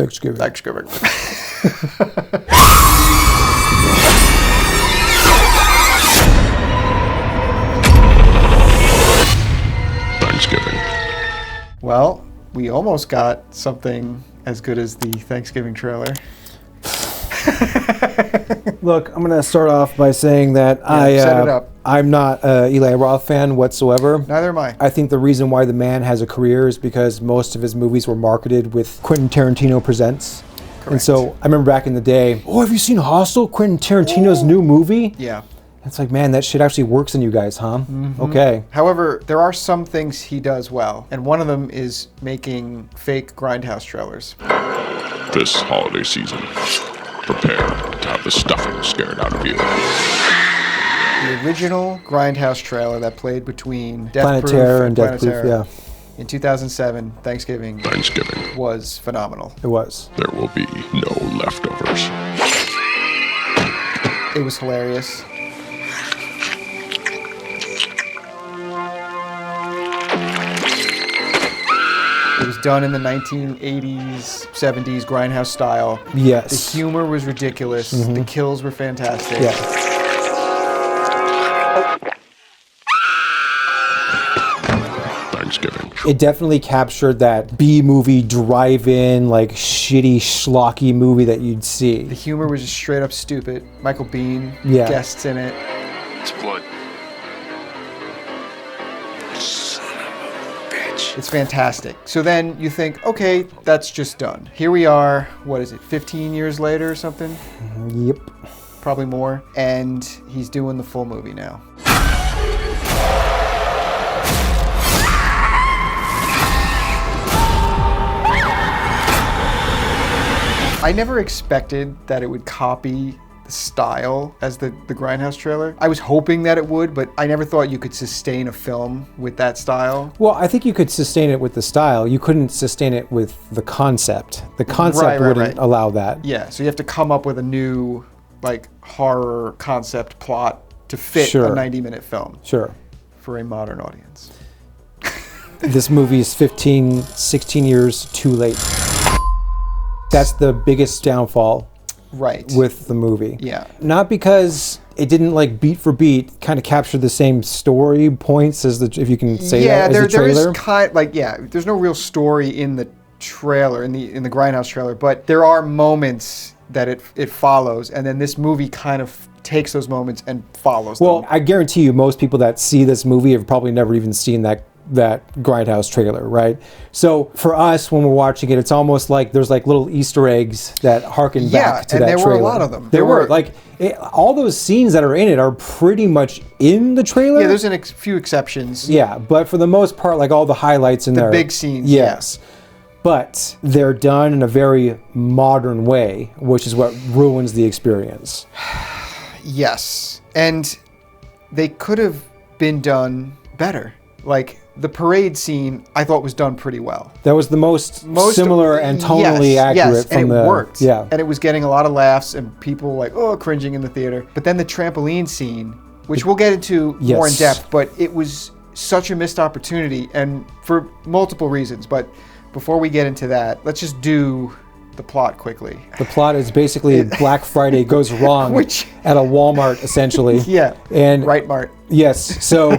Thanksgiving. Thanksgiving. Thanksgiving. Well, we almost got something as good as the Thanksgiving trailer. Look, I'm going to start off by saying that set it up. I'm not an Eli Roth fan whatsoever. Neither am I. I think the reason why the man has a career is because most of his movies were marketed with Quentin Tarantino Presents. Correct. And so I remember back in the day, oh, have you seen Hostel? Quentin Tarantino's new movie? Yeah. It's like, man, that shit actually works on you guys, huh? Mm-hmm. Okay. However, there are some things he does well, and one of them is making fake grindhouse trailers. This holiday season, prepare to have the stuffing scared out of you. The original grindhouse trailer that played between Death Planet Proof Terror and and Death Planet Proof, Terror yeah. in 2007, Thanksgiving, was phenomenal. It was. There will be no leftovers. It was hilarious. It was done in the 1980s, 70s grindhouse style. Yes. The humor was ridiculous. The kills were fantastic. Yeah. Thanksgiving. It definitely captured that B-movie drive-in, like shitty, schlocky movie that you'd see. The humor was just straight up stupid. Michael Biehn, Yeah. guests in it. It's blood. It's fantastic. So then you think, okay, that's just done. Here we are, what is it, 15 years later or something? Yep. Probably more. And he's doing the full movie now. I never expected that it would copy the style as the grindhouse trailer. I was hoping that it would, but I never thought you could sustain a film with that style. Well, I think you could sustain it with the style. You couldn't sustain it with the concept. The concept Right, wouldn't allow that. Yeah, so you have to come up with a new, like, horror concept plot to fit Sure. a 90-minute film Sure. for a modern audience. This movie is 15, 16 years too late. That's the biggest downfall Right. with the movie. Yeah. Not because it didn't, like, beat for beat kind of capture the same story points as the, if you can say that, as the there trailer. is kind like, yeah, there's no real story in the trailer, in the grindhouse trailer, but there are moments that it follows, and then this movie kind of takes those moments and follows Well, them. I guarantee you most people that see this movie have probably never even seen that grindhouse trailer, right? So for us, when we're watching it, it's almost like there's like little Easter eggs that harken back to that trailer. Yeah, and there were a lot of them. There were like all those scenes that are in it are pretty much in the trailer. Yeah, there's a few exceptions. Yeah, but for the most part, like all the highlights in there. The big scenes. Yes. But they're done in a very modern way, which is what ruins the experience. Yes. And they could have been done better. Like, the parade scene, I thought was done pretty well. That was the most similar and tonally accurate. Yes, from and it worked. Yeah. And it was getting a lot of laughs and people like, oh, cringing in the theater. But then the trampoline scene, which we'll get into more in depth, but it was such a missed opportunity, and for multiple reasons. But before we get into that, let's just do the plot quickly. The plot is basically Black Friday goes wrong at a Walmart, essentially. Yeah. And Right Mart. Yes. So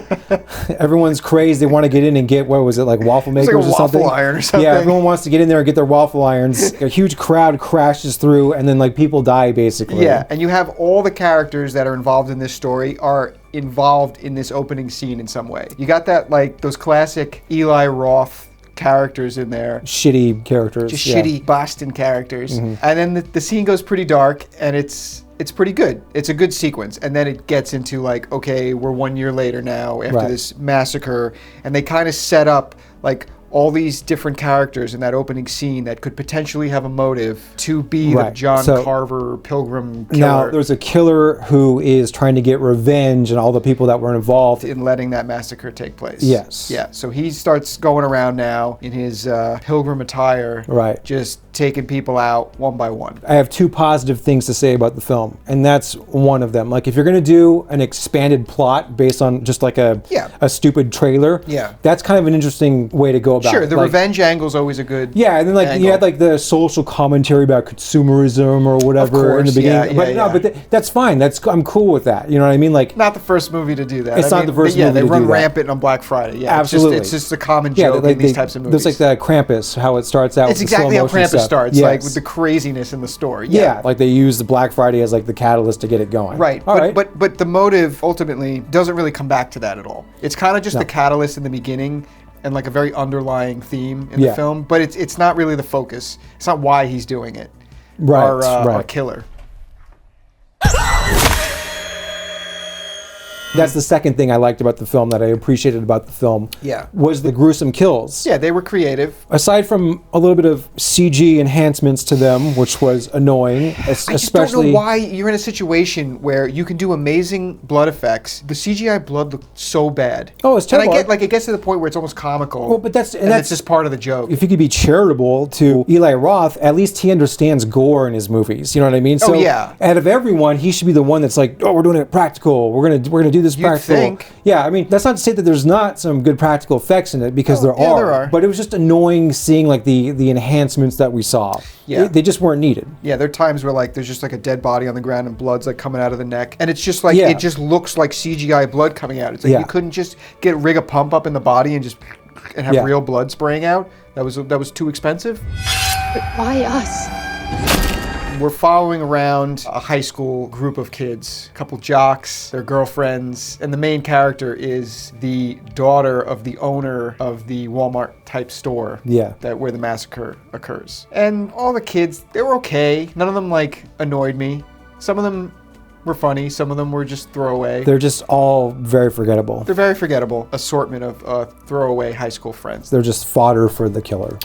everyone's crazed. They want to get in and get, what was it, like waffle makers like a or something? waffle iron or something. Yeah, everyone wants to get in there and get their waffle irons. A huge crowd crashes through, and then like people die basically. Yeah, and you have all the characters that are involved in this story are involved in this opening scene in some way. You got that, like, those classic Eli Roth characters in there. Shitty characters. Just shitty Boston characters. And then the scene goes pretty dark, and it's pretty good. It's a good sequence. And then it gets into, like, okay, we're 1 year later now after this massacre. And they kind of set up, like, all these different characters in that opening scene that could potentially have a motive to be the John Carver Pilgrim killer. Now, there's a killer who is trying to get revenge on all the people that were involved in letting that massacre take place. Yes. Yeah, so he starts going around now in his pilgrim attire, just taking people out one by one. I have two positive things to say about the film, and that's one of them. Like, if you're going to do an expanded plot based on just like a stupid trailer, that's kind of an interesting way to go about Sure, it. the revenge angle's always a good Yeah, and then like angle. you had like the social commentary about consumerism or whatever in the course, beginning. But that's fine. I'm cool with that. You know what I mean? Like, not the first movie to do that. It's not the first movie they to run do that. rampant on Black Friday. Yeah, Absolutely. It's just a common joke in these types of movies. There's like the Krampus, how it starts out. It's with the exactly how slow motion Krampus stuff. starts, Yes. like with the craziness in the store. Yeah, like they use the Black Friday as like the catalyst to get it going. Right. All right. But the motive ultimately doesn't really come back to that at all. It's kind of just the catalyst in the beginning and like a very underlying theme in the film, but it's not really the focus. It's not why he's doing it. Right. Our killer. That's the second thing I liked about the film, that I appreciated about the film. Yeah. Was the gruesome kills. Yeah, they were creative. Aside from a little bit of CG enhancements to them, which was annoying, especially. I just don't know why you're in a situation where you can do amazing blood effects. The CGI blood looked so bad. Oh, it's terrible. And it gets to the point where it's almost comical. Well, but that's just part of the joke. If you could be charitable to Eli Roth, at least he understands gore in his movies. You know what I mean? So yeah. Out of everyone, he should be the one that's like, oh, we're doing it practical. We're gonna do this practical. Think. Yeah, I mean, that's not to say that there's not some good practical effects in it, because there are. But it was just annoying seeing like the enhancements that we saw. Yeah. They just weren't needed. Yeah, there are times where like there's just like a dead body on the ground and blood's like coming out of the neck, and it's just like it just looks like CGI blood coming out. It's like you couldn't just rig a pump up in the body and have real blood spraying out. That was too expensive. But why us? We're following around a high school group of kids, a couple jocks, their girlfriends, and the main character is the daughter of the owner of the Walmart type store where the massacre occurs. And all the kids, they were okay. None of them like annoyed me. Some of them were funny. Some of them were just throwaway. They're just all very forgettable. They're very forgettable. Assortment of throwaway high school friends. They're just fodder for the killer.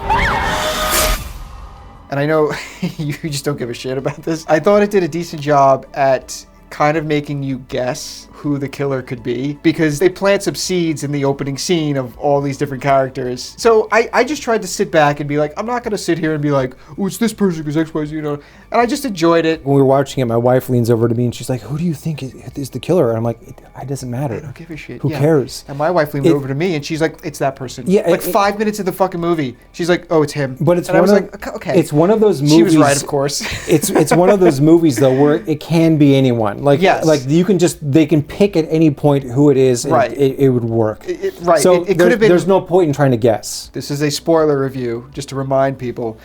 And I know you just don't give a shit about this. I thought it did a decent job at kind of making you guess who the killer could be, because they plant some seeds in the opening scene of all these different characters. So I just tried to sit back and be like, I'm not going to sit here and be like, oh, it's this person because X, Y, Z, you know. And I just enjoyed it. When we were watching it, my wife leans over to me and she's like, who do you think is the killer? And I'm like, it doesn't matter. I don't give a shit. Who cares? And my wife leaned over to me and she's like, it's that person. Yeah, like 5 minutes of the fucking movie. She's like, oh, it's him. But it's and I was like, okay. It's one of those movies. She was right, of course. it's one of those movies though where it can be anyone. Like they can pick at any point who it is, and it would work. So it could have been. There's no point in trying to guess. This is a spoiler review, just to remind people.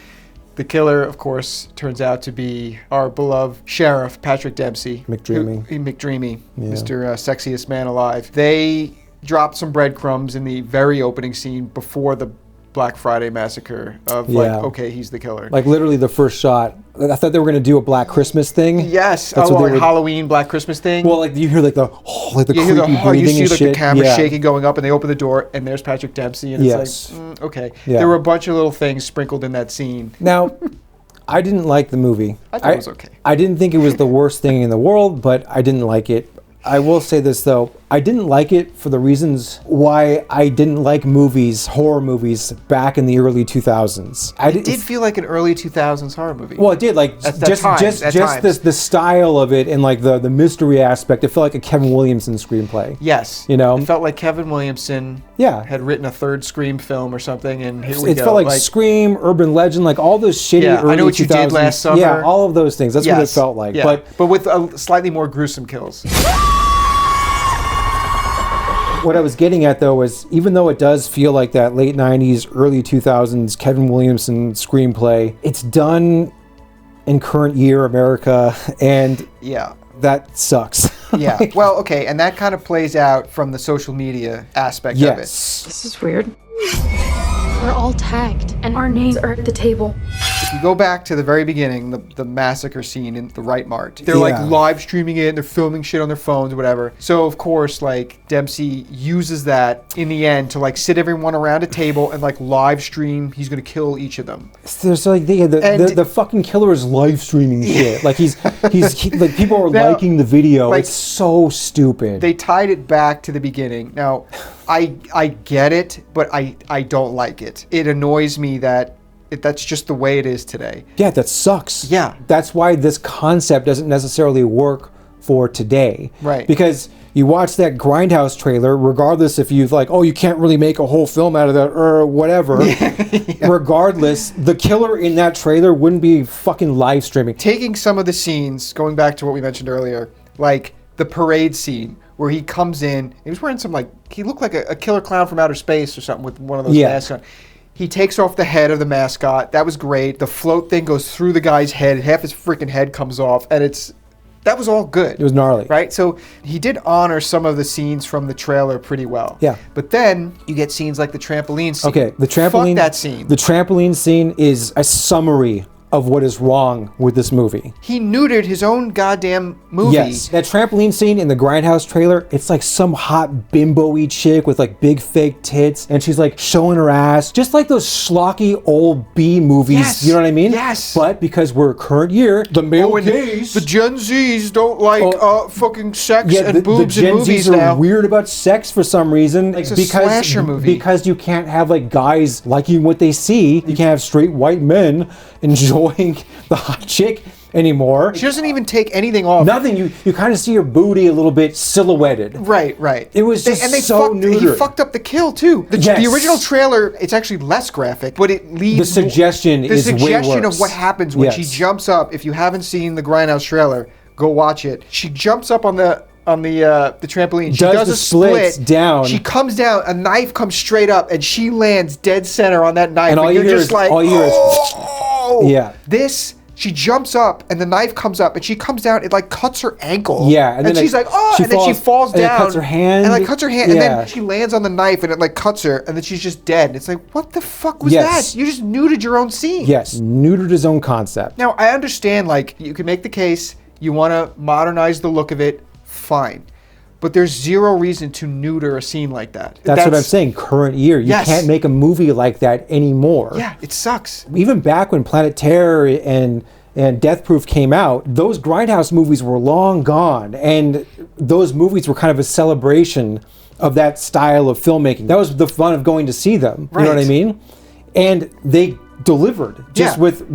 The killer, of course, turns out to be our beloved sheriff, Patrick Dempsey. McDreamy. McDreamy, Mr. Sexiest Man Alive. They dropped some breadcrumbs in the very opening scene before the Black Friday massacre of okay, he's the killer. Like literally the first shot. I thought they were going to do a Black Christmas thing. Yes, Halloween Black Christmas thing. Well, like you hear like the creepy breathing you see and like shit. the camera shaking going up, and they open the door, and there's Patrick Dempsey, and it's like, okay. Yeah. There were a bunch of little things sprinkled in that scene. Now, I didn't like the movie. I thought it was okay. I didn't think it was the worst thing in the world, but I didn't like it. I will say this though, I didn't like it for the reasons why I didn't like horror movies back in the early 2000s. It did feel like an early 2000s horror movie. Well, it did, like just the style of it and like the mystery aspect. It felt like a Kevin Williamson screenplay. Yes, you know, it felt like Kevin Williamson had written a third Scream film or something, and here we go. It felt like Scream, Urban Legend, like all those shitty early I Know What 2000s. You Did Last Summer. Yeah, all of those things. That's what it felt like. Yeah. But with slightly more gruesome kills. What I was getting at though was, even though it does feel like that late 90s, early 2000s Kevin Williamson screenplay, it's done in current year America, and that sucks. Yeah. Well, okay, and that kind of plays out from the social media aspect of it. This is weird. We're all tagged, and our names are at the table. If you go back to the very beginning, the massacre scene in the Right Mart, they're like live streaming it, and they're filming shit on their phones or whatever. So of course, like Dempsey uses that in the end to like sit everyone around a table and like live stream. He's gonna kill each of them. There's like the fucking killer is live streaming shit. Like he's like people are liking the video. Like, it's so stupid. They tied it back to the beginning. Now, I get it, but I don't like it. It annoys me that that's just the way it is today. Yeah, that sucks. Yeah. That's why this concept doesn't necessarily work for today. Right. Because You watch that Grindhouse trailer, regardless if you've like, oh, you can't really make a whole film out of that or whatever. Regardless, the killer in that trailer wouldn't be fucking live streaming. Taking some of the scenes, going back to what we mentioned earlier, like the parade scene where he comes in, he was wearing some like, he looked like a killer clown from outer space or something with one of those masks on. He takes off the head of the mascot. That was great. The float thing goes through the guy's head. Half his freaking head comes off, and that was all good. It was gnarly. Right? So he did honor some of the scenes from the trailer pretty well. Yeah. But then you get scenes like the trampoline scene. Okay, the trampoline. Fuck that scene. The trampoline scene is a summary of what is wrong with this movie. He neutered his own goddamn movie. Yes, that trampoline scene in the Grindhouse trailer, it's like some hot bimbo-y chick with like big fake tits, and she's like showing her ass, just like those schlocky old B movies, Yes. you know what I mean? Yes. But because we're current year, the male gaze... The Gen Zs don't like fucking sex and boobs the Gen in movies Zs are now. weird about sex for some reason. It's a slasher movie. Because you can't have like guys liking what they see. You can't have straight white men enjoying the hot chick anymore. She doesn't even take anything off. Nothing. You kind of see her booty a little bit silhouetted. Right. It was just and they so He neutered. fucked up the kill too. The original trailer, it's actually less graphic, but it leaves The suggestion is way suggestion worse. of what happens when she jumps up. If you haven't seen the Grindhouse trailer, go watch it. She jumps up on the trampoline. She does the a split down. She comes down. A knife comes straight up, and she lands dead center on that knife. And all you you're hear just is, like, yeah. She jumps up and the knife comes up and she comes down. It like cuts her ankle. Yeah, and then she's like, oh, and then she falls down. And it cuts her hand. And like cuts her hand, and then she lands on the knife and it like cuts her, and then she's just dead. And it's like, what the fuck was that? You just neutered your own scene. Yes, neutered his own concept. Now I understand, like, you can make the case you want to modernize the look of it, fine. But there's zero reason to neuter a scene like that. That's what I'm saying. Current year, you can't make a movie like that anymore. Yeah, it sucks. Even back when Planet Terror and Death Proof came out, those Grindhouse movies were long gone, and those movies were kind of a celebration of that style of filmmaking. That was the fun of going to see them. You know what I mean? And they delivered just with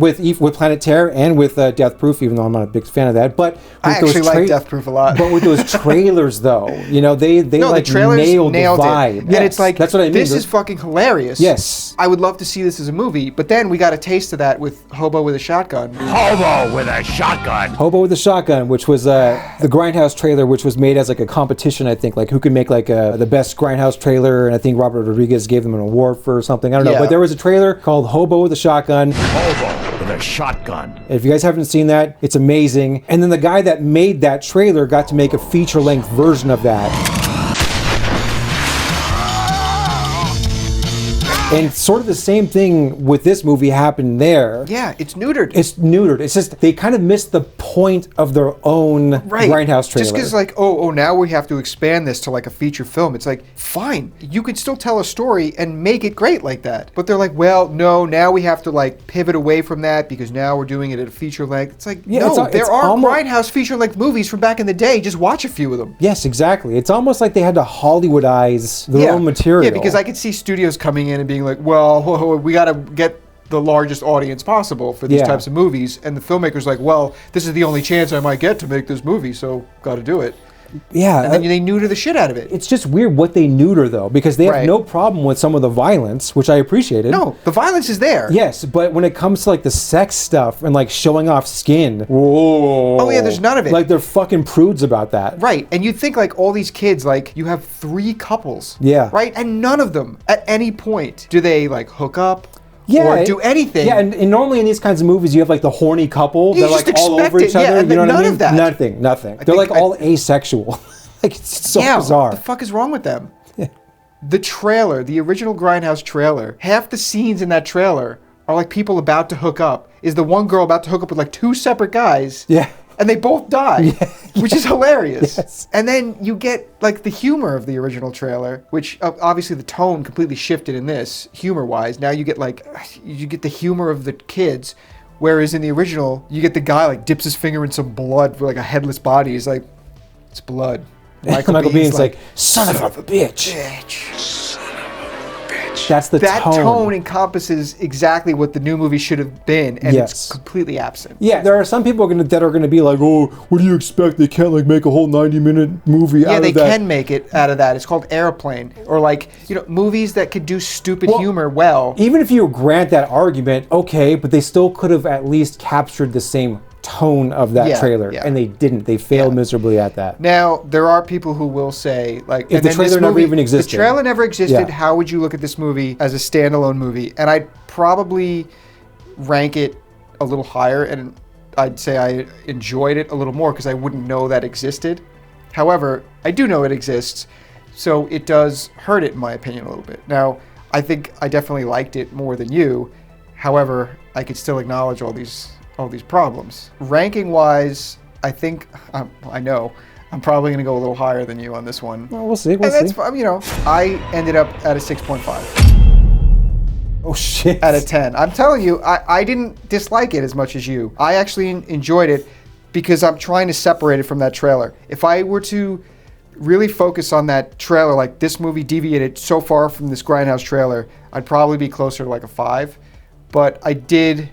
Planet Terror and with Death Proof, even though I'm not a big fan of that. But with I actually like Death Proof a lot. But with those trailers, though, you know, they like the trailers nailed the it. vibe. And it's like, that's what I mean. This is fucking hilarious. Yes. I would love to see this as a movie, but then we got a taste of that with Hobo with a Shotgun. Hobo with a Shotgun. Hobo with a Shotgun, which was the Grindhouse trailer, which was made as like a competition, I think, like who could make like the best Grindhouse trailer, and I think Robert Rodriguez gave them an award for something. I don't know, but there was a trailer called Hobo with a Shotgun. Hobo with a Shotgun. If you guys haven't seen that, it's amazing. And then the guy that made that trailer got to make a feature-length version of that. And sort of the same thing with this movie happened there. Yeah, it's neutered. It's neutered. It's just they kind of missed the point of their own Grindhouse trailer. Just because like, oh, now we have to expand this to like a feature film. It's like, fine, you could still tell a story and make it great like that. But they're like, well, no, now we have to like pivot away from that because now we're doing it at a feature length. It's like, there are Grindhouse feature length movies from back in the day. Just watch a few of them. Yes, exactly. It's almost like they had to Hollywoodize their own material. Yeah, because I could see studios coming in and being like, well, we got to get the largest audience possible for these types of movies, and the filmmaker's like, well, this is the only chance I might get to make this movie, so got to do it. Yeah. And then they neuter the shit out of it. It's just weird what they neuter, though, because they have no problem with some of the violence, which I appreciated. No, the violence is there. Yes, but when it comes to like the sex stuff and like showing off skin, whoa. Oh yeah, there's none of it. Like they're fucking prudes about that. Right, and you'd think like all these kids, like you have 3 couples. Yeah. Right, and none of them at any point do they like hook up. Yeah, or do anything. Yeah, and normally in these kinds of movies, you have like the horny couple. They're like all over each other. You know what I mean? None of that. Nothing. They're like all asexual. Like it's so bizarre. What the fuck is wrong with them? The trailer, the original Grindhouse trailer, half the scenes in that trailer are like people about to hook up. Is the one girl about to hook up with like 2 separate guys? Yeah. And they both die, which is hilarious. Yes. And then you get like the humor of the original trailer, which obviously the tone completely shifted in this, humor-wise. Now you get the humor of the kids, whereas in the original, you get the guy like dips his finger in some blood for like a headless body. He's like, it's blood. Michael Biehn's like, son of a bitch. Son of a bitch. That's the that tone. tone encompasses exactly what the new movie should have been, and it's completely absent. Yeah, there are some people that are going to be like, oh, what do you expect? They can't like make a whole 90-minute movie out of that. Yeah, they can make it out of that. It's called Airplane, or like, you know, movies that could do stupid humor well. Even if you grant that argument, okay, but they still could have at least captured the same tone of that trailer, and they didn't. They failed miserably at that. Now, there are people who will say, like, if the trailer never even existed. The trailer never existed, how would you look at this movie as a standalone movie? And I'd probably rank it a little higher, and I'd say I enjoyed it a little more because I wouldn't know that existed. However, I do know it exists, so it does hurt it, in my opinion, a little bit. Now, I think I definitely liked it more than you. However, I could still acknowledge all these problems. Ranking wise, I think I know I'm probably going to go a little higher than you on this one. Well, we'll see. We'll see. You know, I ended up at a 6.5. Oh shit! Out of 10. I'm telling you, I didn't dislike it as much as you. I actually enjoyed it because I'm trying to separate it from that trailer. If I were to really focus on that trailer, like this movie deviated so far from this Grindhouse trailer, I'd probably be closer to like a 5. But I did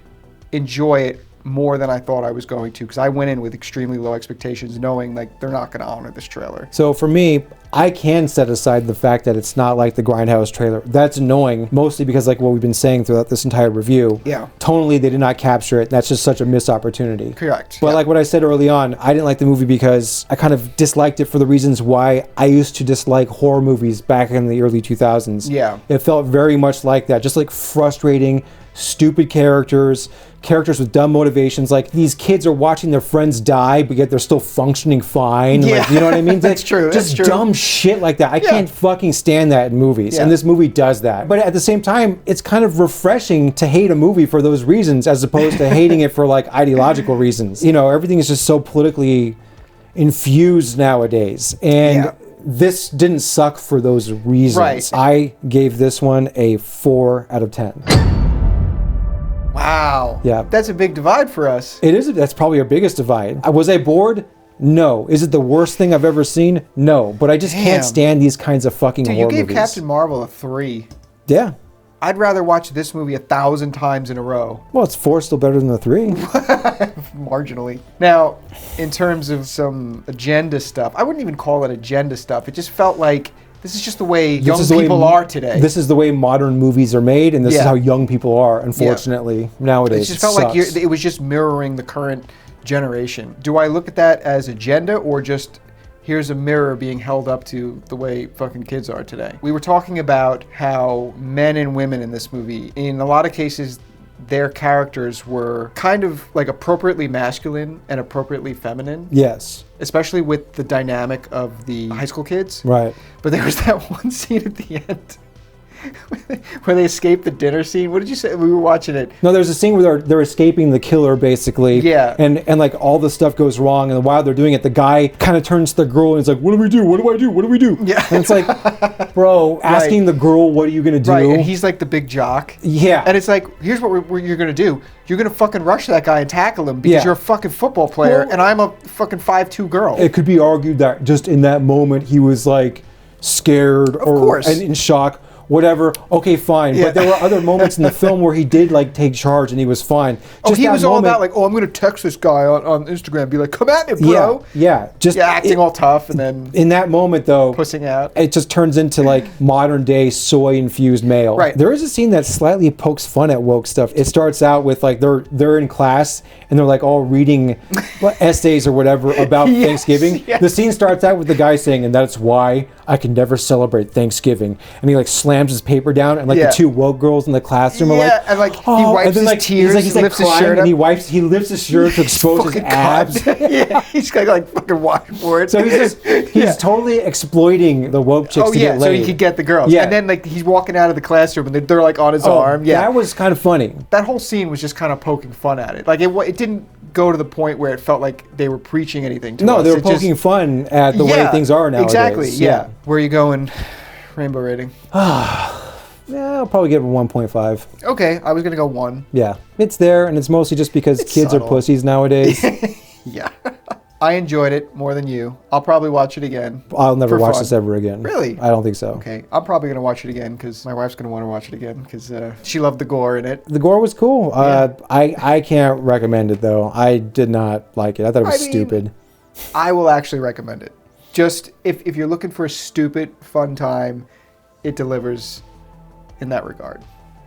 enjoy it more than I thought I was going to, because I went in with extremely low expectations, knowing like they're not going to honor this trailer. So for me, I can set aside the fact that it's not like the Grindhouse trailer. That's annoying, mostly because like what we've been saying throughout this entire review. Yeah. Tonally, they did not capture it. That's just such a missed opportunity. Correct. But like what I said early on, I didn't like the movie because I kind of disliked it for the reasons why I used to dislike horror movies back in the early 2000s. Yeah. It felt very much like that, just like frustrating, stupid characters with dumb motivations. Like these kids are watching their friends die, but yet they're still functioning fine. Yeah. Like, you know what I mean? That's true. Just dumb shit like that. I can't fucking stand that in movies. And this movie does that. But at the same time, it's kind of refreshing to hate a movie for those reasons as opposed to hating it for like ideological reasons. You know, everything is just so politically infused nowadays. And this didn't suck for those reasons. Right. I gave this one a 4 out of 10. Wow. Yeah. That's a big divide for us. It is. That's probably our biggest divide. Was I bored? No. Is it the worst thing I've ever seen? No. But I just can't stand these kinds of fucking horror movies. You gave Captain Marvel a 3. Yeah. I'd rather watch this movie 1,000 times in a row. Well, it's 4 still better than the 3. Marginally. Now, in terms of some agenda stuff, I wouldn't even call it agenda stuff. It just felt like this is just the way young people are today. This is the way modern movies are made, and this is how young people are, unfortunately, nowadays. It just felt like it was just mirroring the current generation. Do I look at that as agenda, or just here's a mirror being held up to the way fucking kids are today? We were talking about how men and women in this movie, in a lot of cases, their characters were kind of like appropriately masculine and appropriately feminine. Yes. Especially with the dynamic of the high school kids. Right. But there was that one scene at the end where they escape the dinner scene. What did you say? We were watching it. No, there's a scene where they're escaping the killer, basically. Yeah. And like all the stuff goes wrong, and while they're doing it, the guy kind of turns to the girl and is like, "What do we do? What do I do? What do we do?" Yeah. And it's like, bro, asking the girl, "What are you gonna do?" Right. And he's like the big jock. Yeah. And it's like, here's what you're gonna do. You're gonna fucking rush that guy and tackle him because you're a fucking football player, and I'm a fucking 5'2" girl. It could be argued that just in that moment he was like scared and in shock. Whatever, okay, fine. Yeah. But there were other moments in the film where he did like take charge and he was fine. Just he was all about like, I'm gonna text this guy on Instagram, be like, come at me, bro. Yeah. Just acting all tough, and then in that moment though, pussing out. It just turns into like modern day soy infused male. Right. There is a scene that slightly pokes fun at woke stuff. It starts out with like they're in class and they're like all reading essays or whatever about Thanksgiving. Yes. The scene starts out with the guy saying, "And that's why I can never celebrate Thanksgiving," and he like slams his paper down, and like the two woke girls in the classroom are like, and like he wipes his tears, he's like lifts his shirt up, up. and he lifts his shirt to expose his abs. He's got like fucking washboard. So he's totally exploiting the woke chicks to get laid. So he could get the girls. Yeah. And then like he's walking out of the classroom and they're like on his arm. Yeah, that was kind of funny. That whole scene was just kind of poking fun at it. Like it didn't go to the point where it felt like they were preaching anything to us. No, they were poking fun at the way things are nowadays. Exactly. Yeah. Where are you going? Rainbow rating. Yeah, I'll probably give it a 1.5. Okay, I was gonna go 1. Yeah, it's there, and it's mostly just because kids are pussies nowadays. Yeah. I enjoyed it more than you. I'll probably watch it again. I'll never for watch fun. this ever again. Really? I don't think so. Okay, I'm probably going to watch it again because my wife's going to want to watch it again because she loved the gore in it. The gore was cool. Yeah. I can't recommend it though. I did not like it. I thought it was stupid. I will actually recommend it. Just if you're looking for a stupid, fun time, it delivers in that regard.